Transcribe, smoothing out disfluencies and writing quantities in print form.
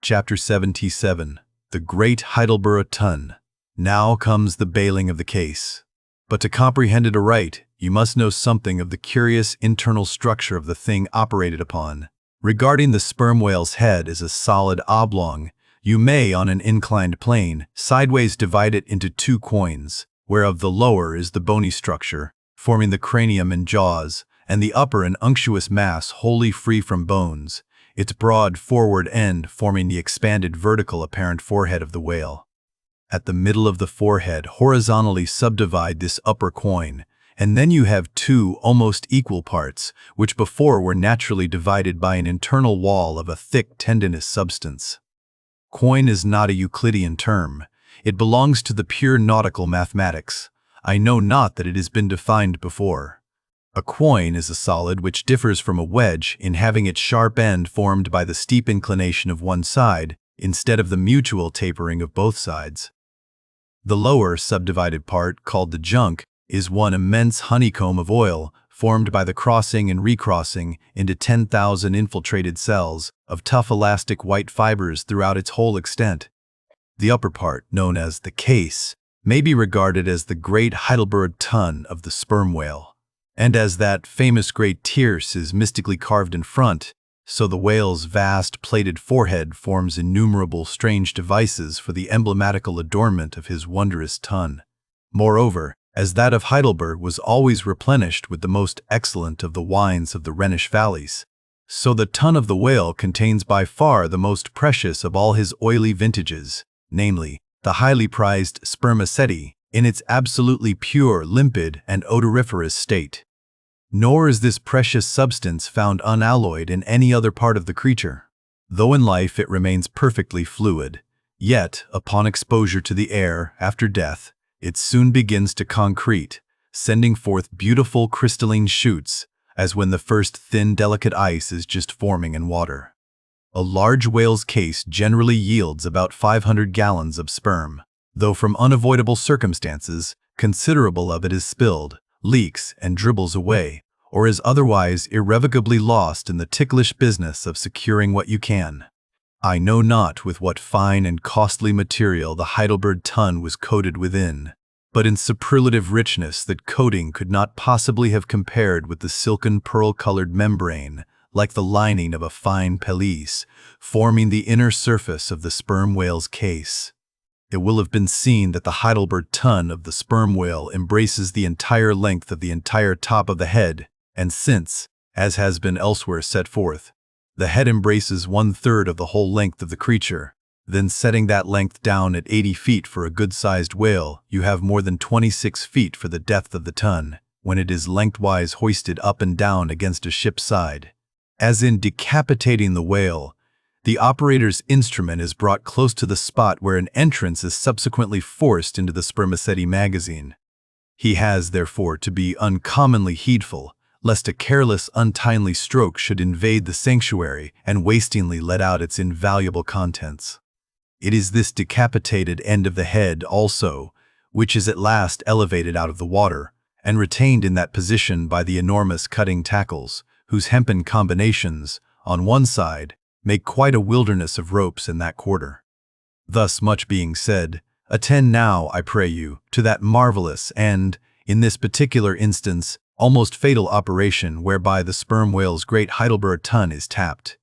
Chapter 77. The Great Heidelburgh Tun. Now comes the bailing of the case. But to comprehend it aright, you must know something of the curious internal structure of the thing operated upon. Regarding the sperm whale's head as a solid oblong, you may, on an inclined plane, sideways divide it into two coins, whereof the lower is the bony structure, forming the cranium and jaws, and the upper an unctuous mass wholly free from bones, its broad forward end forming the expanded vertical apparent forehead of the whale. At the middle of the forehead horizontally subdivide this upper coin, and then you have two almost equal parts, which before were naturally divided by an internal wall of a thick tendinous substance. Coin is not a Euclidean term. It belongs to the pure nautical mathematics. I know not that it has been defined before. A quoin is a solid which differs from a wedge in having its sharp end formed by the steep inclination of one side, instead of the mutual tapering of both sides. The lower subdivided part, called the junk, is one immense honeycomb of oil, formed by the crossing and recrossing into 10,000 infiltrated cells of tough elastic white fibers throughout its whole extent. The upper part, known as the case, may be regarded as the great Heidelburgh Tun of the sperm whale. And as that famous great tierce is mystically carved in front, so the whale's vast plated forehead forms innumerable strange devices for the emblematical adornment of his wondrous tun. Moreover, as that of Heidelburgh was always replenished with the most excellent of the wines of the Rhenish valleys, so the tun of the whale contains by far the most precious of all his oily vintages, namely, the highly prized spermaceti, in its absolutely pure, limpid, and odoriferous state. Nor is this precious substance found unalloyed in any other part of the creature. Though in life it remains perfectly fluid, yet, upon exposure to the air after death, it soon begins to concrete, sending forth beautiful crystalline shoots, as when the first thin, delicate ice is just forming in water. A large whale's case generally yields about 500 gallons of sperm, though from unavoidable circumstances, considerable of it is spilled, leaks, and dribbles away, or is otherwise irrevocably lost in the ticklish business of securing what you can. I know not with what fine and costly material the Heidelburgh Tun was coated within, but in superlative richness that coating could not possibly have compared with the silken pearl-colored membrane, like the lining of a fine pelisse, forming the inner surface of the sperm whale's case. It will have been seen that the Heidelburgh Tun of the sperm whale embraces the entire length of the entire top of the head, and since, as has been elsewhere set forth, the head embraces 1/3 of the whole length of the creature, then setting that length down at 80 feet for a good-sized whale, you have more than 26 feet for the depth of the tun, when it is lengthwise hoisted up and down against a ship's side. As in decapitating the whale, the operator's instrument is brought close to the spot where an entrance is subsequently forced into the spermaceti magazine. He has, therefore, to be uncommonly heedful, lest a careless, untimely stroke should invade the sanctuary and wastingly let out its invaluable contents. It is this decapitated end of the head, also, which is at last elevated out of the water, and retained in that position by the enormous cutting tackles, whose hempen combinations, on one side, make quite a wilderness of ropes in that quarter. Thus much being said, attend now, I pray you, to that marvelous and, in this particular instance, almost fatal operation whereby the sperm whale's great Heidelburgh Tun is tapped.